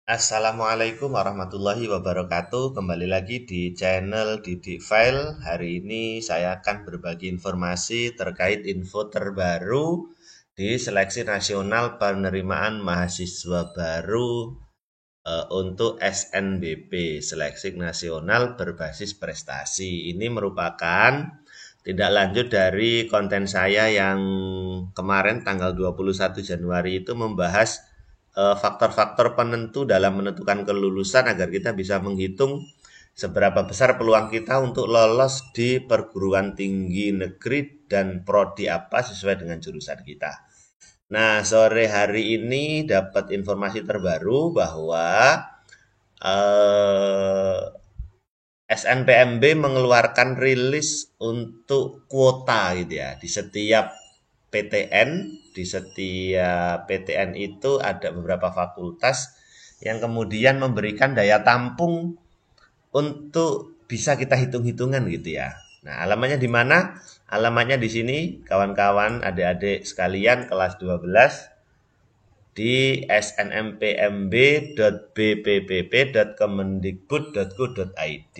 Assalamualaikum warahmatullahi wabarakatuh. Kembali lagi di channel Didik File. Hari ini saya akan berbagi informasi terkait info terbaru di seleksi nasional penerimaan mahasiswa baru untuk SNBP, Seleksi Nasional Berbasis Prestasi. Ini merupakan tindak lanjut dari konten saya yang kemarin tanggal 21 Januari itu membahas faktor-faktor penentu dalam menentukan kelulusan agar kita bisa menghitung seberapa besar peluang kita untuk lolos di perguruan tinggi negeri dan prodi apa sesuai dengan jurusan kita. Nah, sore hari ini dapat informasi terbaru bahwa eh, SNPMB mengeluarkan rilis untuk kuota gitu ya. Di setiap PTN, di setiap PTN itu ada beberapa fakultas yang kemudian memberikan daya tampung untuk bisa kita hitung-hitungan gitu ya. Nah, alamatnya di mana? Alamatnya di sini, kawan-kawan, adik-adik sekalian kelas 12 di snmpmb.bppp.kemendikbud.go.id.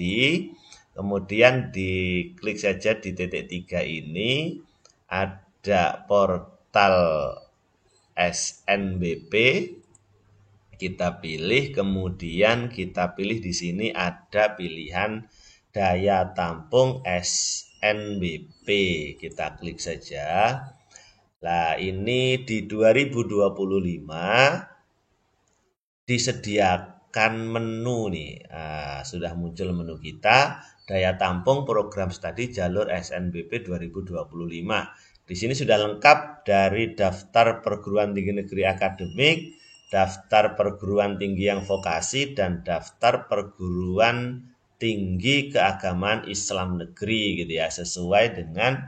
Kemudian diklik saja di titik 3 ini, ada portal SNBP, kita pilih, kemudian kita pilih di sini ada pilihan daya tampung SNBP. Kita klik saja. Nah, ini di 2025 disediakan menu nih. Sudah muncul menu kita, daya tampung program studi jalur SNBP 2025. Di sini sudah lengkap dari daftar perguruan tinggi negeri akademik, daftar perguruan tinggi yang vokasi, dan daftar perguruan tinggi keagamaan Islam negeri gitu ya, sesuai dengan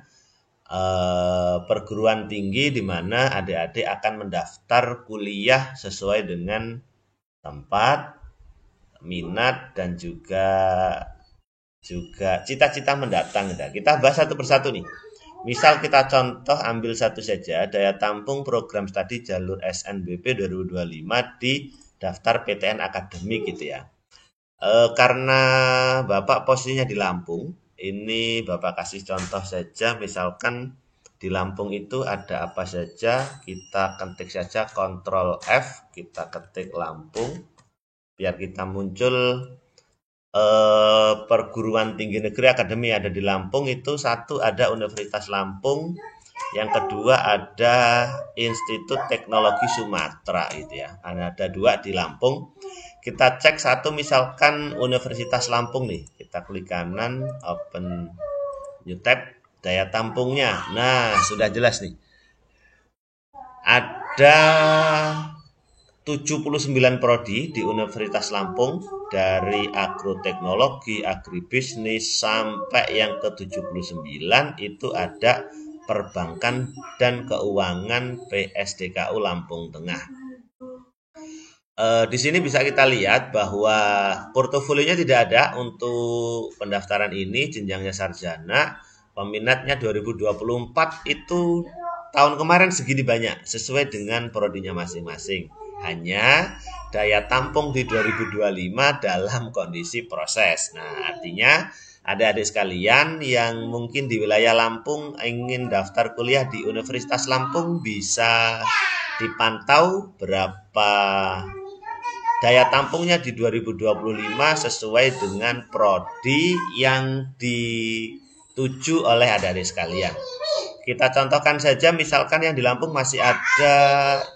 perguruan tinggi di mana adik-adik akan mendaftar kuliah sesuai dengan tempat, minat, dan juga cita-cita mendatang. Nah, kita bahas satu persatu nih. Misal kita contoh ambil satu saja, daya tampung program studi jalur SNBP 2025 di daftar PTN akademik gitu ya. Karena Bapak posisinya di Lampung, ini Bapak kasih contoh saja, misalkan di Lampung itu ada apa saja, kita ketik saja Ctrl F, kita ketik Lampung, biar kita muncul perguruan tinggi negeri akademi ada di Lampung itu satu ada Universitas Lampung, yang kedua ada Institut Teknologi Sumatera itu ya. Ada dua di Lampung. Kita cek satu misalkan Universitas Lampung nih. Kita klik kanan, open new tab, daya tampungnya. Nah, sudah jelas nih. Ada 79 prodi di Universitas Lampung dari agroteknologi, agribisnis sampai yang ke-79 itu ada perbankan dan keuangan PSDKU Lampung Tengah. Di sini bisa kita lihat bahwa portofolionya tidak ada untuk pendaftaran ini, jenjangnya sarjana, peminatnya 2024 itu tahun kemarin segini banyak, sesuai dengan prodinya masing-masing. Hanya daya tampung di 2025 dalam kondisi proses. Nah, artinya adik-adik sekalian yang mungkin di wilayah Lampung ingin daftar kuliah di Universitas Lampung bisa dipantau berapa daya tampungnya di 2025 sesuai dengan prodi yang dituju oleh adik-adik sekalian. Kita contohkan saja misalkan yang di Lampung masih ada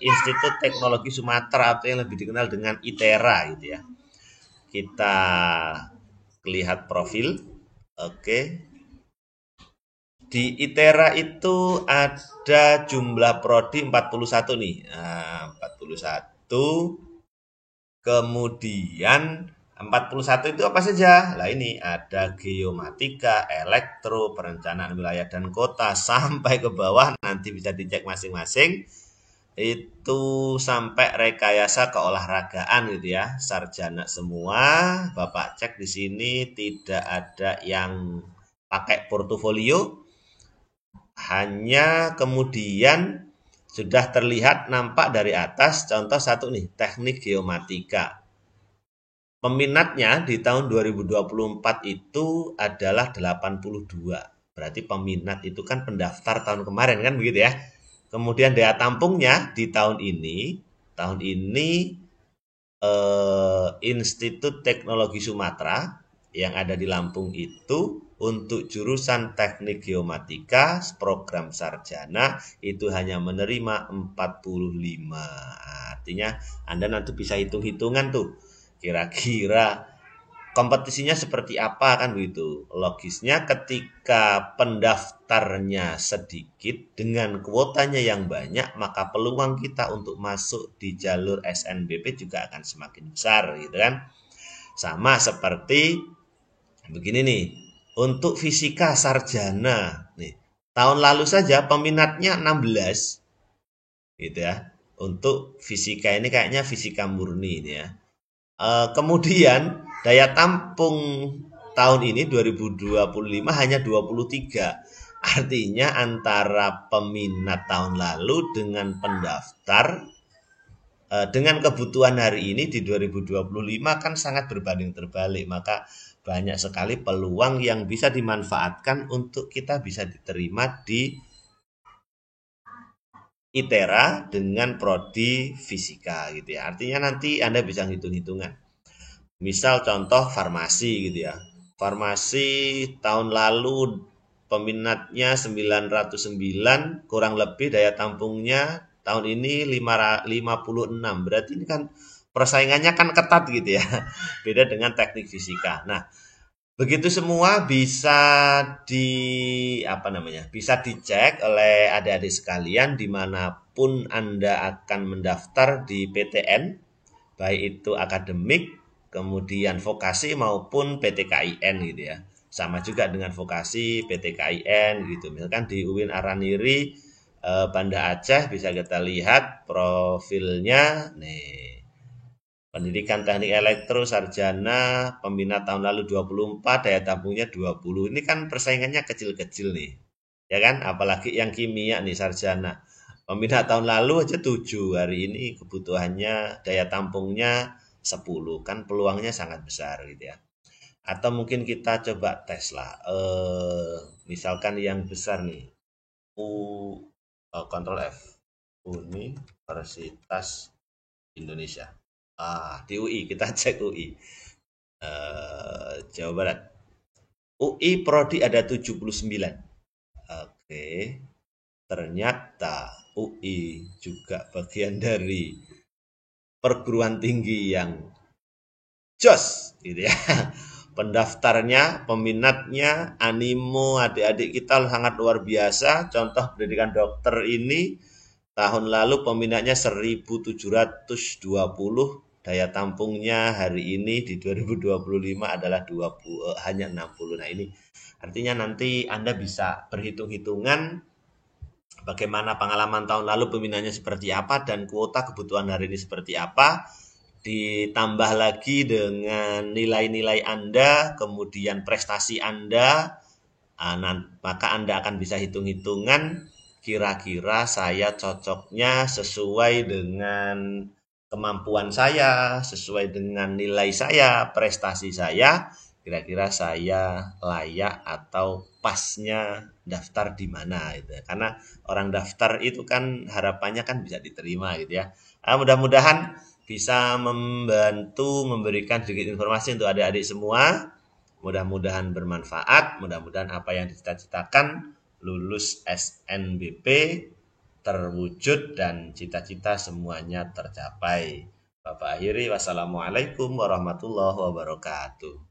Institut Teknologi Sumatera atau yang lebih dikenal dengan ITERA gitu ya. Kita lihat profil. Oke. Di ITERA itu ada jumlah prodi 41 nih. Nah, 41. Kemudian 41 itu apa saja? Lah ini ada geomatika, elektro, perencanaan wilayah dan kota sampai ke bawah nanti bisa dicek masing-masing. Itu sampai rekayasa keolahragaan gitu ya. Sarjana semua, Bapak cek di sini tidak ada yang pakai portofolio. Hanya kemudian sudah terlihat nampak dari atas contoh satu nih, teknik geomatika. Peminatnya di tahun 2024 itu adalah 82. Berarti peminat itu kan pendaftar tahun kemarin kan begitu ya. Kemudian daya tampungnya di tahun ini Institut Teknologi Sumatera yang ada di Lampung itu untuk jurusan Teknik Geomatika program sarjana itu hanya menerima 45. Artinya Anda nanti bisa hitung-hitungan tuh kira-kira kompetisinya seperti apa kan begitu. Logisnya ketika pendaftarnya sedikit dengan kuotanya yang banyak, maka peluang kita untuk masuk di jalur SNBP juga akan semakin besar gitu kan. Sama seperti begini nih, untuk fisika sarjana nih. Tahun lalu saja peminatnya 16 gitu ya. Untuk fisika ini kayaknya fisika murni ini ya. Kemudian daya tampung tahun ini 2025 hanya 23. Artinya antara peminat tahun lalu dengan pendaftar dengan kebutuhan hari ini di 2025 kan sangat berbanding terbalik. Maka banyak sekali peluang yang bisa dimanfaatkan untuk kita bisa diterima di ITERA dengan prodi fisika gitu ya. Artinya nanti Anda bisa hitung-hitungan. Misal contoh farmasi gitu ya. Farmasi tahun lalu peminatnya 909, kurang lebih daya tampungnya tahun ini 56. Berarti ini kan persaingannya kan ketat gitu ya. Beda dengan teknik fisika. Nah, begitu semua bisa di apa namanya? Bisa dicek oleh adik-adik sekalian dimanapun Anda akan mendaftar di PTN, baik itu akademik, kemudian vokasi maupun PTKIN gitu ya. Sama juga dengan vokasi PTKIN gitu. Misalkan di UIN Araniri Banda Aceh bisa kita lihat profilnya nih. Pendidikan Teknik Elektro Sarjana peminat tahun lalu 24, daya tampungnya 20. Ini kan persaingannya kecil-kecil nih. Ya kan? Apalagi yang kimia nih sarjana. Peminat tahun lalu aja 7, hari ini kebutuhannya daya tampungnya 10, kan peluangnya sangat besar gitu ya. Atau mungkin kita coba tes lah. Misalkan yang besar nih. U Kontrol F. Universitas Indonesia. Di UI kita cek UI. Jawa Barat. UI prodi ada 79. Oke. Ternyata UI juga bagian dari perguruan tinggi yang jos gitu ya. Pendaftarnya, peminatnya, animo adik-adik kita sangat luar biasa. Contoh pendidikan dokter ini tahun lalu peminatnya 1720, daya tampungnya hari ini di 2025 adalah 20, hanya 60. Nah, ini artinya nanti Anda bisa berhitung-hitungan bagaimana pengalaman tahun lalu peminatnya seperti apa dan kuota kebutuhan hari ini seperti apa. Ditambah lagi dengan nilai-nilai Anda, kemudian prestasi Anda, maka Anda akan bisa hitung-hitungan kira-kira saya cocoknya sesuai dengan kemampuan saya, sesuai dengan nilai saya, prestasi saya, kira-kira saya layak atau pasnya daftar di mana gitu ya. Karena orang daftar itu kan harapannya kan bisa diterima gitu ya. Mudah-mudahan bisa membantu memberikan sedikit informasi untuk adik-adik semua. Mudah-mudahan bermanfaat, mudah-mudahan apa yang dicita-citakan lulus SNBP terwujud dan cita-cita semuanya tercapai. Bapak akhiri, wassalamualaikum warahmatullahi wabarakatuh.